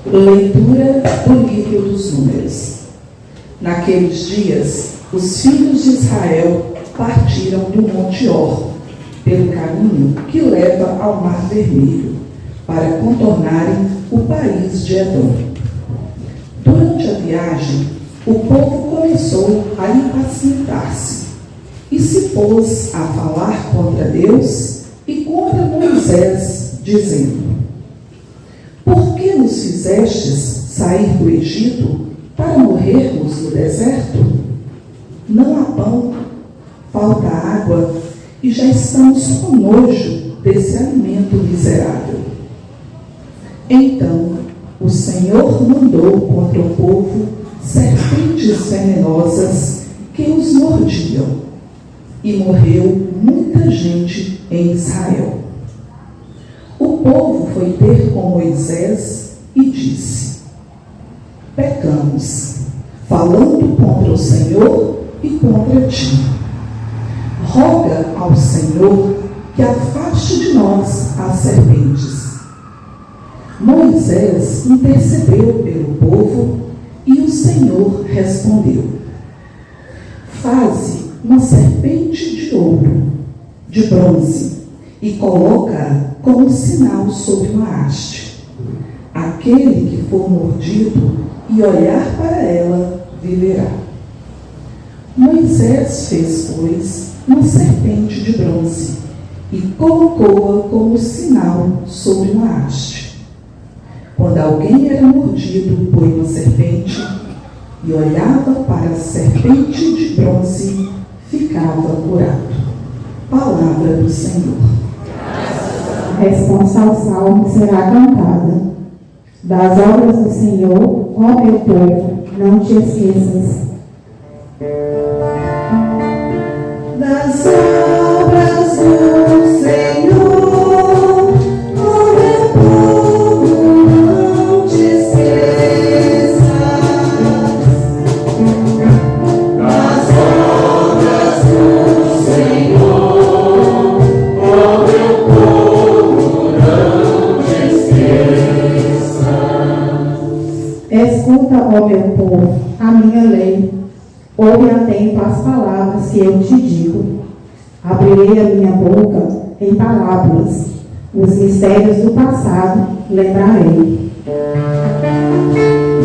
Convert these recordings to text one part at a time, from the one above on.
Leitura do livro dos Números. Naqueles dias, os filhos de Israel partiram do Monte Hor, pelo caminho que leva ao Mar Vermelho, para contornarem o país de Edom. Durante a viagem, o povo começou a impacientar-se e se pôs a falar contra Deus e contra Moisés, dizendo: Por que nos fizestes sair do Egito para morrermos no deserto? Não há pão, falta água, e já estamos com nojo desse alimento miserável. Então o Senhor mandou contra o povo serpentes venenosas que os mordiam, e morreu muita gente em Israel. O povo foi ter com Moisés e disse: Pecamos, falando contra o Senhor e contra ti. Roga ao Senhor que afaste de nós as serpentes. Moisés intercedeu pelo povo e o Senhor respondeu: Faze uma serpente de ouro, de bronze, e coloca-a como sinal sobre uma haste. Aquele que for mordido e olhar para ela, viverá. Moisés fez, pois, uma serpente de bronze e colocou-a como sinal sobre uma haste. Quando alguém era mordido por uma serpente e olhava para a serpente de bronze, ficava curado. Palavra do Senhor. A resposta ao salmo será cantada. Das obras do Senhor, ó meu povo, não te esqueças. Das obras do Senhor, ó meu povo, não te esqueças. Das obras do Senhor, ó meu povo, não te esqueças. Escuta, ó meu povo, a minha lei. Ouve atento às palavras que eu te digo. Abrirei a minha boca em parábolas. Os mistérios do passado lembrarei.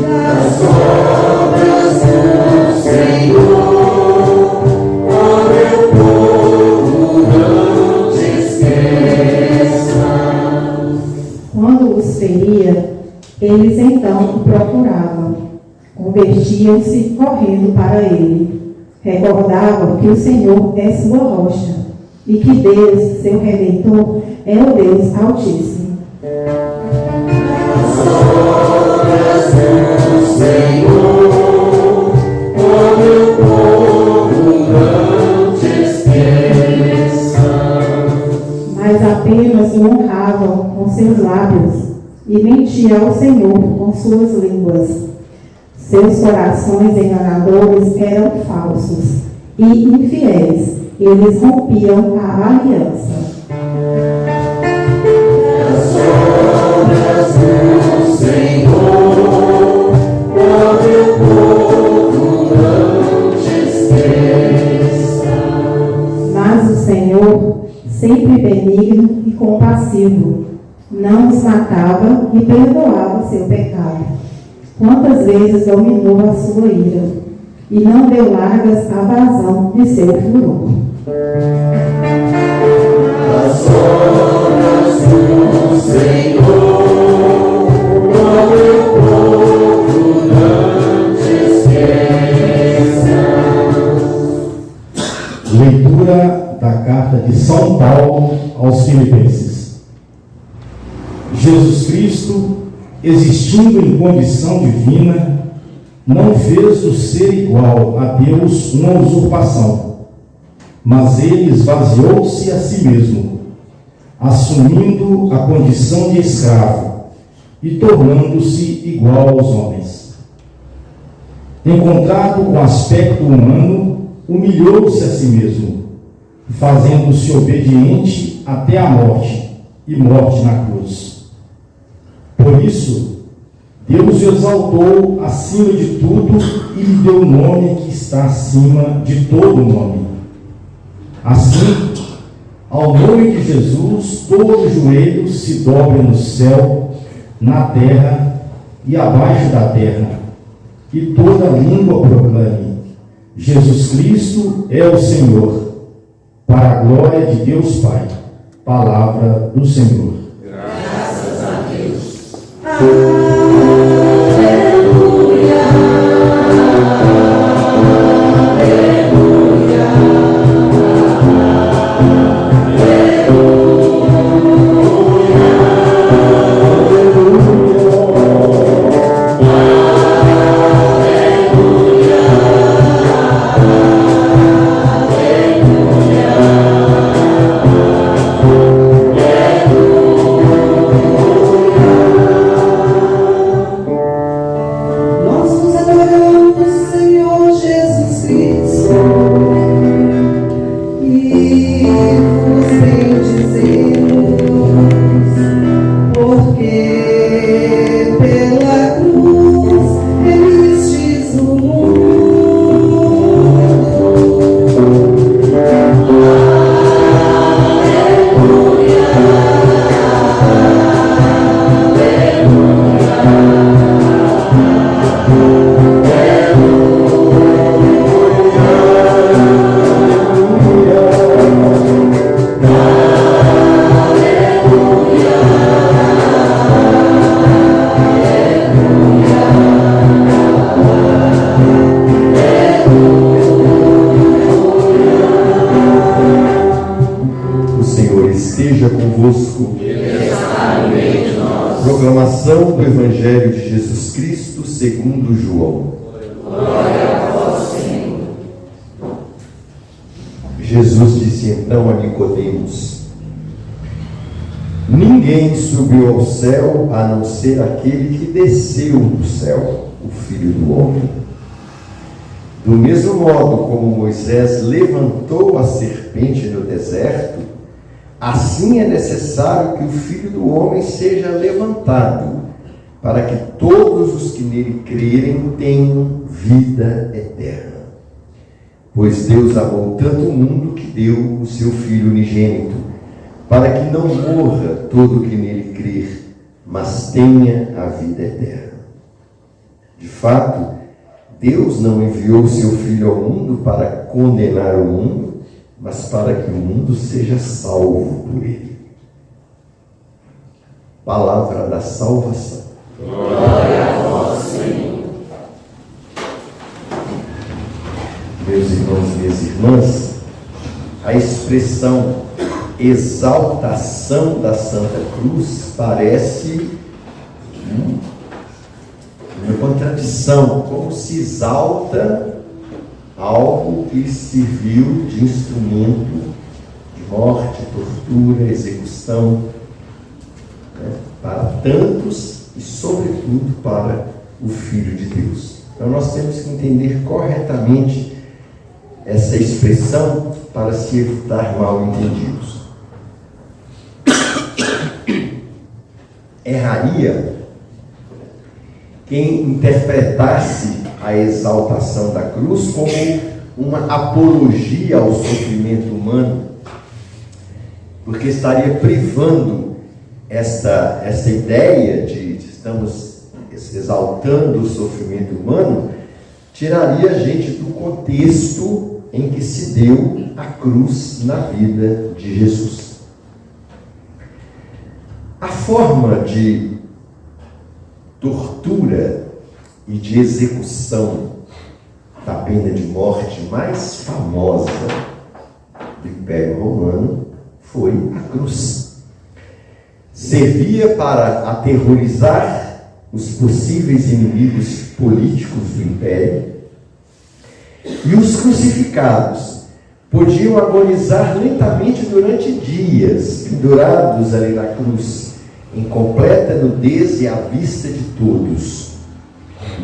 Das obras do Senhor, ó meu povo, não te esqueças. Quando os feria, eles então o procuravam. Convertiam-se correndo para ele. Recordavam que o Senhor é sua rocha e que Deus, seu Redentor, é o Deus Altíssimo. As obras do Senhor, ó meu povo, não te esqueças. Mas apenas o honravam com seus lábios e mentiam ao Senhor com suas línguas. Seus corações enganadores eram falsos e infiéis. Eles rompiam a aliança. As obras do Senhor, ó meu povo, não te esqueças. Mas o Senhor, sempre benigno e compassivo, não os matava e perdoava seu pecado. Quantas vezes dominou a sua ira e não deu largas à vazão de seu furor. As obras do Senhor, ó meu povo, não te esqueças. Leitura da carta de São Paulo aos Filipenses. Jesus Cristo, existindo em condição divina, não fez do ser igual a Deus uma usurpação, mas ele esvaziou-se a si mesmo, assumindo a condição de escravo e tornando-se igual aos homens. Encontrado com aspecto humano, humilhou-se a si mesmo, fazendo-se obediente até a morte, e morte na cruz. Por isso, Deus o exaltou acima de tudo e lhe deu o nome que está acima de todo nome. Assim, ao nome de Jesus, todo joelho se dobre no céu, na terra e abaixo da terra, e toda língua proclame: Jesus Cristo é o Senhor, para a glória de Deus Pai. Palavra do Senhor. Graças a Deus. Proclamação do Evangelho de Jesus Cristo segundo João. Glória a vós, Senhor. Jesus disse então a Nicodemos: Ninguém subiu ao céu a não ser aquele que desceu do céu, o Filho do Homem. Do mesmo modo como Moisés levantou a serpente no deserto, assim é necessário que o Filho do Homem seja levantado, para que todos os que nele crerem tenham vida eterna. Pois Deus amou tanto o mundo que deu o seu Filho unigênito, para que não morra todo o que nele crer, mas tenha a vida eterna. De fato, Deus não enviou o seu Filho ao mundo para condenar o mundo, mas para que o mundo seja salvo por ele. Palavra da salvação. Glória a vós, Senhor. Meus irmãos e minhas irmãs, a expressão exaltação da Santa Cruz parece uma contradição, como se exalta algo que serviu de instrumento de morte, tortura, execução, para tantos e, sobretudo, para o Filho de Deus. Então, nós temos que entender corretamente essa expressão para se evitar mal-entendidos. Erraria quem interpretasse a exaltação da cruz como uma apologia ao sofrimento humano, porque estaria privando esta ideia de estamos exaltando o sofrimento humano, tiraria a gente do contexto em que se deu a cruz na vida de Jesus. A forma de tortura e de execução da pena de morte mais famosa do Império Romano foi a cruz. Servia para aterrorizar os possíveis inimigos políticos do Império, e os crucificados podiam agonizar lentamente durante dias, pendurados ali na cruz, em completa nudez e à vista de todos.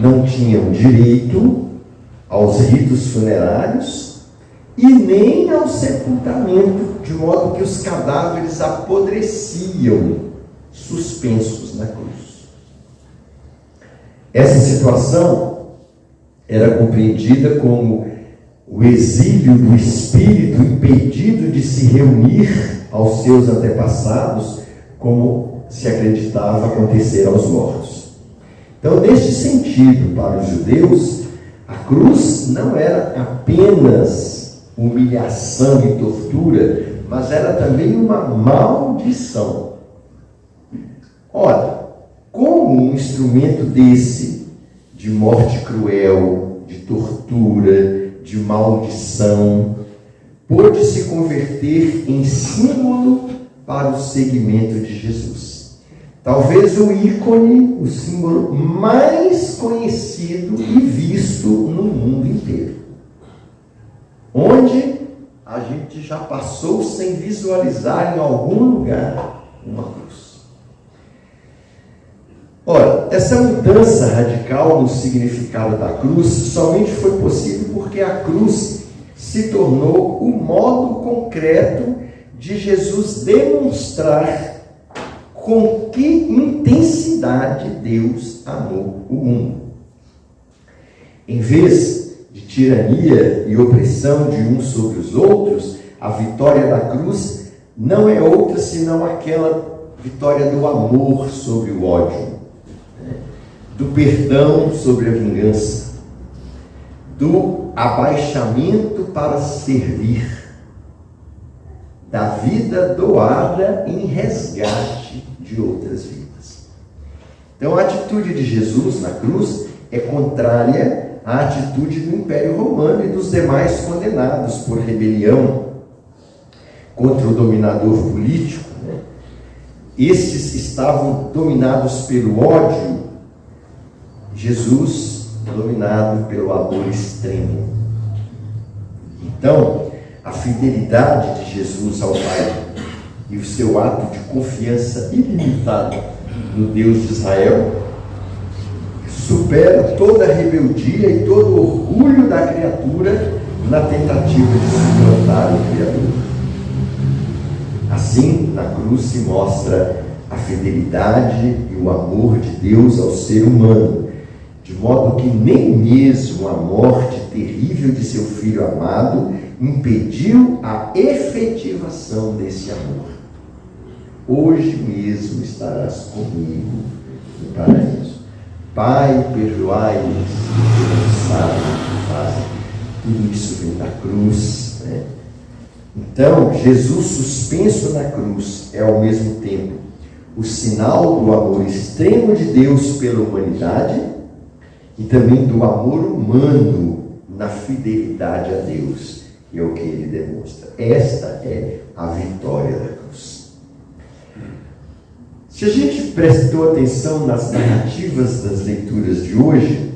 Não tinham direito aos ritos funerários e nem ao sepultamento, de modo que os cadáveres apodreciam, suspensos na cruz. Essa situação era compreendida como o exílio do espírito impedido de se reunir aos seus antepassados, como se acreditava acontecer aos mortos. Então, neste sentido, para os judeus, a cruz não era apenas humilhação e tortura, mas era também uma maldição. Ora, como um instrumento desse, de morte cruel, de tortura, de maldição, pôde se converter em símbolo para o seguimento de Jesus? Talvez o ícone, o símbolo mais conhecido e visto no mundo inteiro. Onde a gente já passou sem visualizar em algum lugar uma cruz. Ora, essa mudança radical no significado da cruz somente foi possível porque a cruz se tornou o modo concreto de Jesus demonstrar com que intensidade Deus amou o mundo. Em vez de tirania e opressão de uns sobre os outros, a vitória da cruz não é outra senão aquela vitória do amor sobre o ódio, do perdão sobre a vingança, do abaixamento para servir, da vida doada em resgate de outras vidas. Então, a atitude de Jesus na cruz é contrária à atitude do Império Romano e dos demais condenados por rebelião contra o dominador político. Estes estavam dominados pelo ódio, Jesus dominado pelo amor extremo. Então, a fidelidade de Jesus ao Pai e o seu ato de confiança ilimitada no Deus de Israel supera toda a rebeldia e todo o orgulho da criatura na tentativa de suplantar o Criador. Assim, na cruz se mostra a fidelidade e o amor de Deus ao ser humano, de modo que nem mesmo a morte terrível de seu Filho amado impediu a efetivação desse amor. Hoje mesmo estarás comigo no paraíso. Pai, perdoai-lhes, porque não sabem o que fazem. Tudo isso vem da cruz, né? Então, Jesus suspenso na cruz é ao mesmo tempo o sinal do amor extremo de Deus pela humanidade e também do amor humano na fidelidade a Deus. E é o que ele demonstra. Esta é a vitória da cruz. Se a gente prestou atenção nas narrativas das leituras de hoje,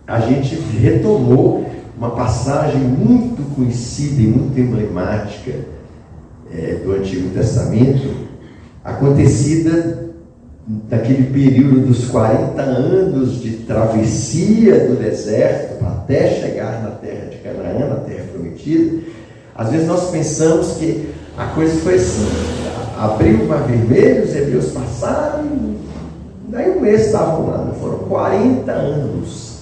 a gente retomou uma passagem muito conhecida e muito emblemática do Antigo Testamento, acontecida naquele período dos 40 anos de travessia do deserto até chegar na terra de Canaã, na terra prometida. Às vezes nós pensamos que a coisa foi assim: abriu o Mar Vermelho, os hebreus passaram, daí um mês estavam lá. Não foram 40 anos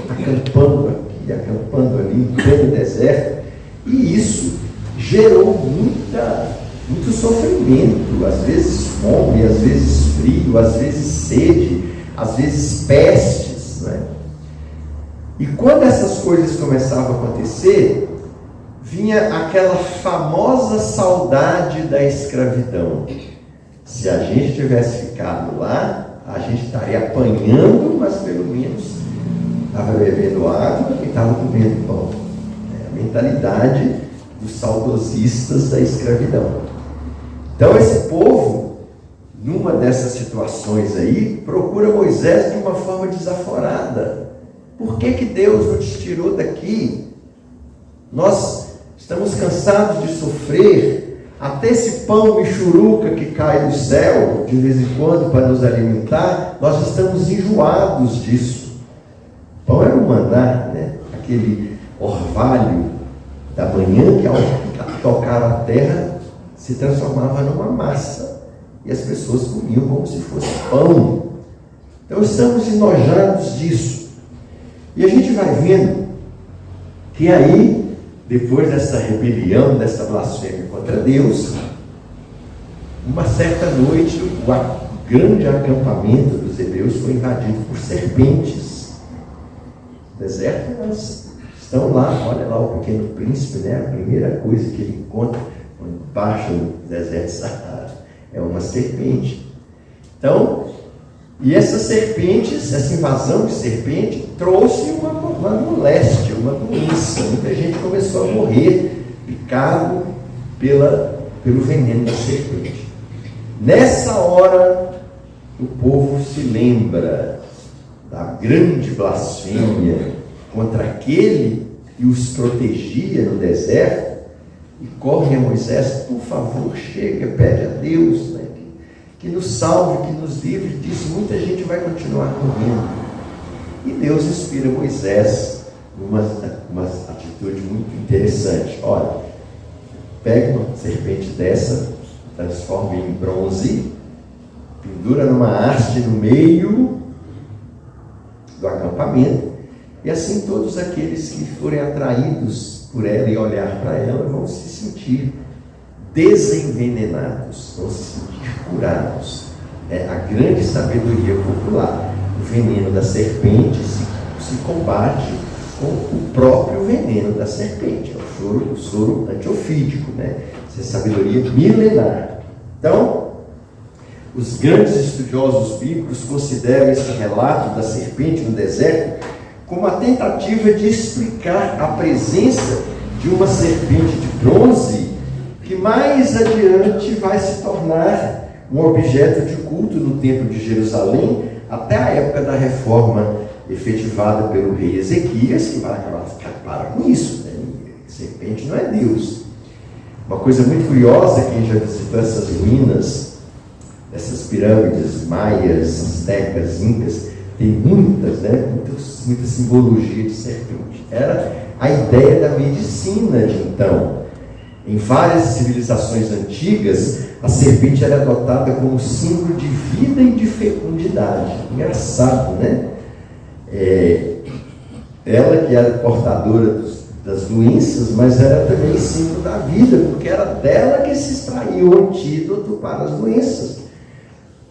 acampando aqui, acampando ali, em pleno deserto, e isso gerou muito sofrimento, às vezes fome, às vezes frio, às vezes sede, às vezes pestes, né? E quando essas coisas começavam a acontecer, vinha aquela famosa saudade da escravidão. Se a gente tivesse ficado lá, a gente estaria apanhando, mas pelo menos estava bebendo água e estava comendo pão. É a mentalidade dos saudosistas da escravidão. Então esse povo, numa dessas situações aí, procura Moisés de uma forma desaforada. Por que Deus nos tirou daqui? Nós estamos cansados de sofrer, até esse pão michuruca que cai do céu de vez em quando para nos alimentar, nós estamos enjoados disso. Pão era um maná, né? Aquele orvalho da manhã que ao tocar a terra se transformava numa massa e as pessoas comiam como se fosse pão. Então estamos enojados disso. E a gente vai vendo que aí, depois dessa rebelião, dessa blasfêmia contra Deus, uma certa noite, o grande acampamento dos hebreus foi invadido por serpentes. No deserto, elas estão lá, olha lá o Pequeno Príncipe, né? A primeira coisa que ele encontra embaixo do deserto de Sahara é uma serpente. Então, e essas serpentes, essa invasão de serpente, trouxe uma moléstia, uma doença. Muita gente começou a morrer picado pelo veneno da serpente. Nessa hora, o povo se lembra da grande blasfêmia contra aquele que os protegia no deserto e corre a Moisés: por favor, chega, pede a Deus, né, que nos salve, que nos livre disso. Muita gente vai continuar morrendo. E Deus inspira Moisés numa atitude muito interessante. Olha, pega uma serpente dessa, transforma em bronze, pendura numa haste no meio do acampamento, e assim todos aqueles que forem atraídos por ela e olhar para ela vão se sentir desenvenenados, vão se sentir curados. É a grande sabedoria popular. O veneno da serpente se combate com o próprio veneno da serpente, é o soro antiofídico, né? Essa é sabedoria milenar. Então, os grandes estudiosos bíblicos consideram esse relato da serpente no deserto como a tentativa de explicar a presença de uma serpente de bronze que mais adiante vai se tornar um objeto de culto no Templo de Jerusalém, até a época da reforma efetivada pelo rei Ezequias, que vai acabar com isso, né? Serpente não é Deus. Uma coisa muito curiosa, quem já visitou essas ruínas, essas pirâmides maias, astecas, incas, tem muitas, né? Muita simbologia de serpente. Era a ideia da medicina de então. Em várias civilizações antigas, a serpente era adotada como símbolo de vida e de fecundidade. Engraçado, né? Ela que era portadora das doenças, mas era também símbolo da vida, porque era dela que se extraía o antídoto para as doenças.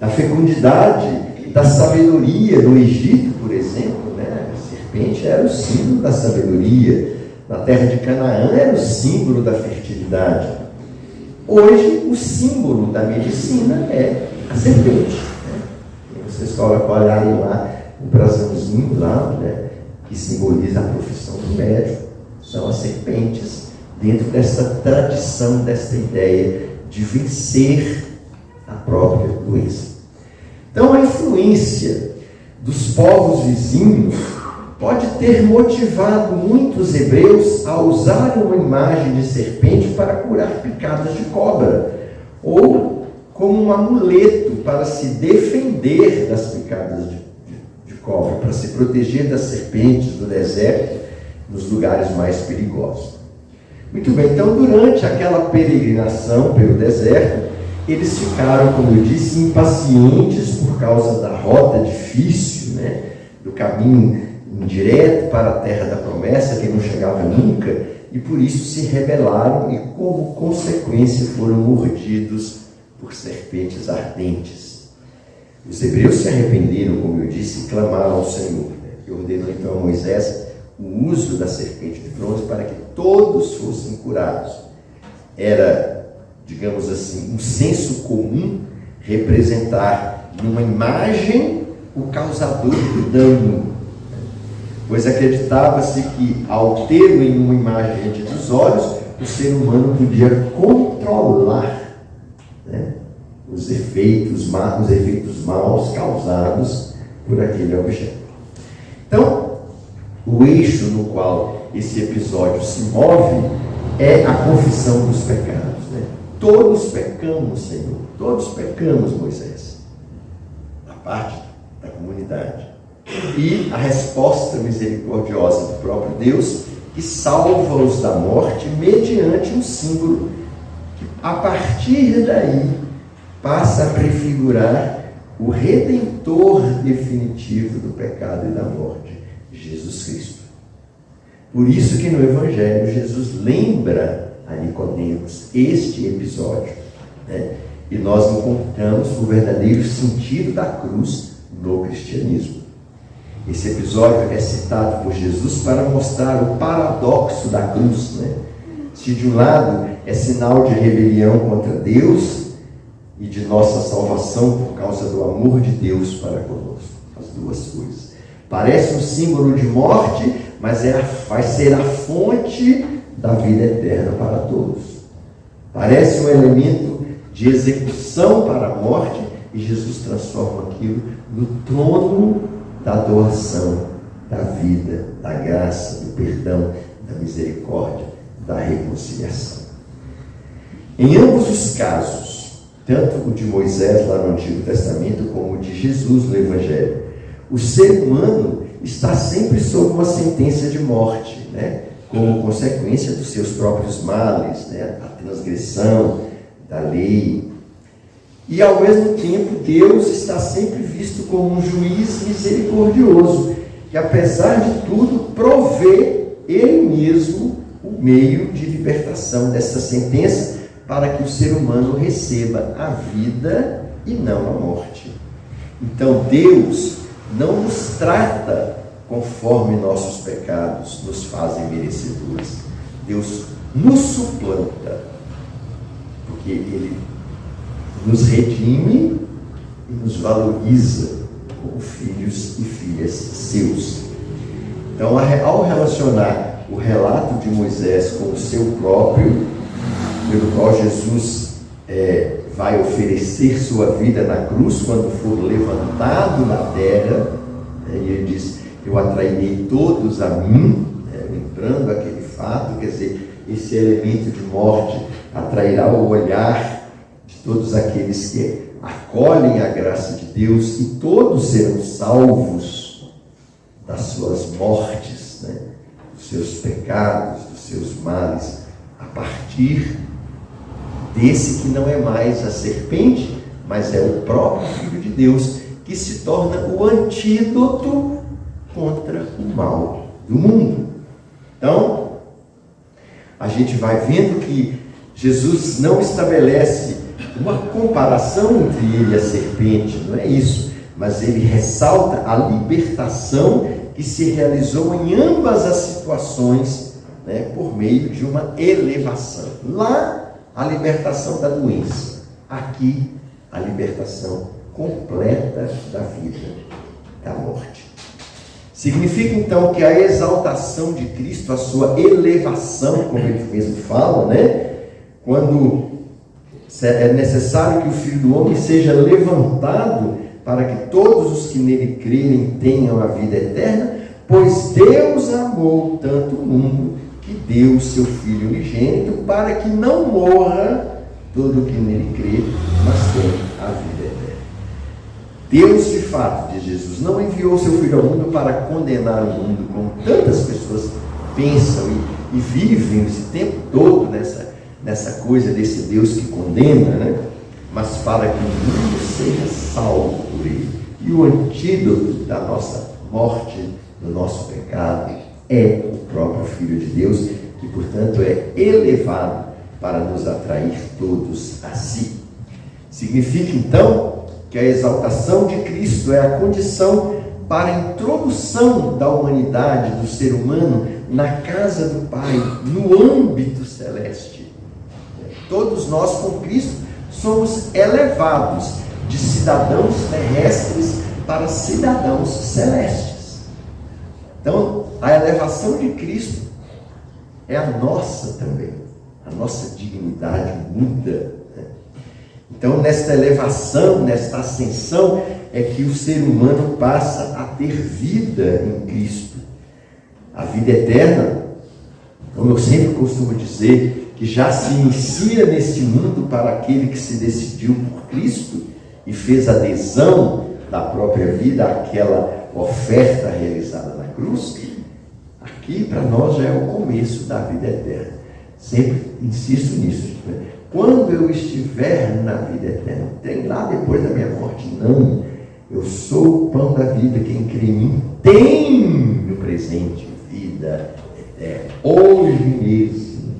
A fecundidade, da sabedoria. No Egito, por exemplo, né? A serpente era o símbolo da sabedoria. Na terra de Canaã era o símbolo da fertilidade. Hoje, o símbolo da medicina é a serpente, né? E vocês olharem lá o brasãozinho lá, né, que simboliza a profissão do médico, são as serpentes, dentro dessa tradição, dessa ideia de vencer a própria doença. Então, a influência dos povos vizinhos pode ter motivado muitos hebreus a usarem uma imagem de serpente para curar picadas de cobra, ou como um amuleto para se defender das picadas de cobra, para se proteger das serpentes do deserto, nos lugares mais perigosos. Muito bem, então durante aquela peregrinação pelo deserto, eles ficaram, como eu disse, impacientes por causa da rota difícil, né, do caminho indireto para a terra da promessa, que não chegava nunca, e por isso se rebelaram e, como consequência, foram mordidos por serpentes ardentes. Os hebreus se arrependeram, como eu disse, e clamaram ao Senhor, né, que ordenou então a Moisés o uso da serpente de bronze para que todos fossem curados. Era, digamos assim, um senso comum representar numa imagem o causador do dano, pois acreditava-se que, ao ter em uma imagem diante dos olhos, o ser humano podia controlar, né, os efeitos maus causados por aquele objeto. Então, o eixo no qual esse episódio se move é a confissão dos pecados, né? Todos pecamos, Senhor, todos pecamos, Moisés, da parte da comunidade. E a resposta misericordiosa do próprio Deus, que salva-os da morte mediante um símbolo que, a partir daí, passa a prefigurar o Redentor redentor definitivo do pecado e da morte, Jesus Cristo. Por isso que no Evangelho Jesus lembra a Nicodemos este episódio, né? E nós encontramos o verdadeiro sentido da cruz no cristianismo. Esse episódio é citado por Jesus para mostrar o paradoxo da cruz, né? Se de um lado é sinal de rebelião contra Deus e de nossa salvação por causa do amor de Deus para conosco, as duas coisas. Parece um símbolo de morte, mas vai ser a fonte da vida eterna para todos. Parece um elemento de execução para a morte, e Jesus transforma aquilo no trono da doação, da vida, da graça, do perdão, da misericórdia, da reconciliação. Em ambos os casos, tanto o de Moisés lá no Antigo Testamento, como o de Jesus no Evangelho, o ser humano está sempre sob uma sentença de morte, né? Como consequência dos seus próprios males, né? A transgressão da lei. E ao mesmo tempo, Deus está sempre visto como um juiz misericordioso, que apesar de tudo, provê Ele mesmo o meio de libertação dessa sentença, para que o ser humano receba a vida e não a morte. Então Deus não nos trata conforme nossos pecados nos fazem merecedores. Deus nos suplanta, porque Ele nos redime e nos valoriza como filhos e filhas seus. Então, ao relacionar o relato de Moisés com o seu próprio, pelo qual Jesus vai oferecer sua vida na cruz quando for levantado na terra, e ele diz: eu atrairei todos a mim, lembrando aquele fato, quer dizer, esse elemento de morte atrairá o olhar de todos aqueles que acolhem a graça de Deus, e todos serão salvos das suas mortes, né? Dos seus pecados, dos seus males, a partir desse que não é mais a serpente, mas é o próprio Filho de Deus, que se torna o antídoto contra o mal do mundo. Então, a gente vai vendo que Jesus não estabelece uma comparação entre ele e a serpente, não é isso, mas ele ressalta a libertação que se realizou em ambas as situações, né, por meio de uma elevação. Lá, a libertação da doença. Aqui, a libertação completa da vida, da morte. Significa então que a exaltação de Cristo, a sua elevação, como ele mesmo fala, né? Quando é necessário que o Filho do Homem seja levantado para que todos os que nele crerem tenham a vida eterna, pois Deus amou tanto o mundo que deu o seu Filho unigênito para que não morra todo o que nele crê, mas tenha a vida eterna. Deus, de fato, diz Jesus, não enviou o seu Filho ao mundo para condenar o mundo, como tantas pessoas pensam e vivem esse tempo todo nessa coisa desse Deus que condena, né? Mas para que o mundo seja salvo por ele. E o antídoto da nossa morte, do nosso pecado, é o próprio Filho de Deus, que, portanto, é elevado para nos atrair todos a si. Significa, então, que a exaltação de Cristo é a condição para a introdução da humanidade, do ser humano, na casa do Pai, no âmbito celeste. Todos nós, com Cristo, somos elevados de cidadãos terrestres para cidadãos celestes. Então, a elevação de Cristo é a nossa também. A nossa dignidade muda. Então, nesta elevação, nesta ascensão, é que o ser humano passa a ter vida em Cristo. A vida eterna, como eu sempre costumo dizer, que já se inicia neste mundo para aquele que se decidiu por Cristo e fez adesão da própria vida àquela oferta realizada na cruz. Aqui, para nós, já é o começo da vida eterna. Sempre insisto nisso. Quando eu estiver na vida eterna, tem lá depois da minha morte? Não. Eu sou o pão da vida, quem crê em mim tem no presente vida eterna. Hoje mesmo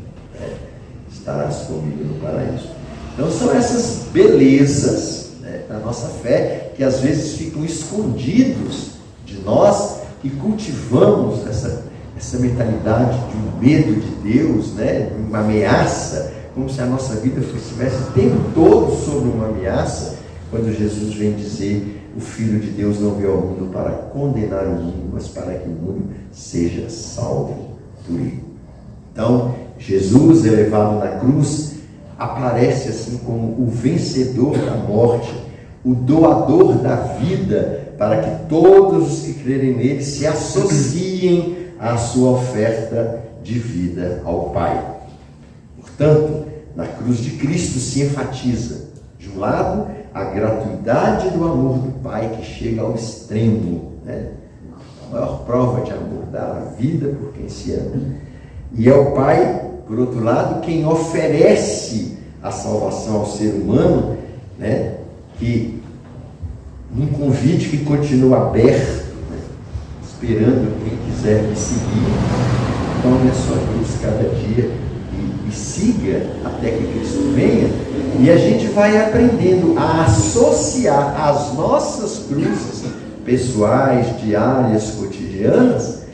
estarás comigo no paraíso. Então são essas belezas da nossa fé que às vezes ficam escondidos de nós e cultivamos essa mentalidade de um medo de Deus, de uma ameaça, como se a nossa vida estivesse o tempo todo sobre uma ameaça, quando Jesus vem dizer: o Filho de Deus não veio ao mundo para condenar o mundo, mas para que o mundo seja salvo por ele. Então, Jesus, elevado na cruz, aparece assim como o vencedor da morte, o doador da vida, para que todos os que crerem nele se associem à sua oferta de vida ao Pai. Portanto, na cruz de Cristo se enfatiza, de um lado, a gratuidade do amor do Pai que chega ao extremo, a maior prova de amor, dar a vida por quem se ama. E é o Pai, por outro lado, quem oferece a salvação ao ser humano, que num convite que continua aberto, esperando quem quiser me seguir, tome a sua cruz cada dia e siga até que Cristo venha. E a gente vai aprendendo a associar as nossas cruzes pessoais, diárias, cotidianas,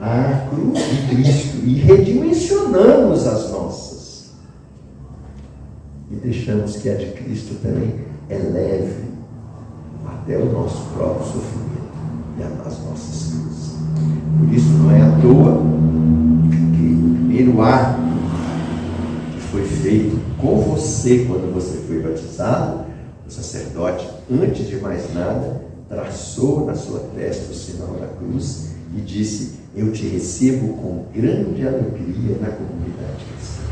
à cruz de Cristo, e redimensionamos as nossas. E deixamos que a de Cristo também eleve até o nosso próprio sofrimento e as nossas cruzes. Por isso não é à toa que o primeiro ato que foi feito com você quando você foi batizado, o sacerdote, antes de mais nada, traçou na sua testa o sinal da cruz e disse: eu te recebo com grande alegria na comunidade cristã.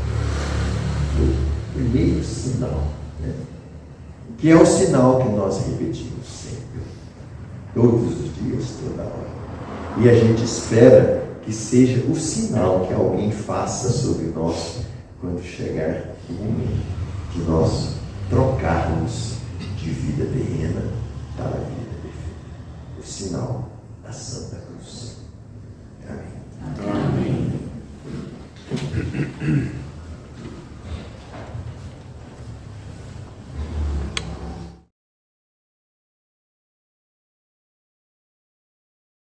Foi o primeiro sinal, que é o sinal que nós repetimos sempre, todos os dias, toda hora. E a gente espera que seja o sinal que alguém faça sobre nós quando chegar o momento de nós trocarmos de vida terrena para a vida perfeita. O sinal da Santa Cruz. Amém. Amém.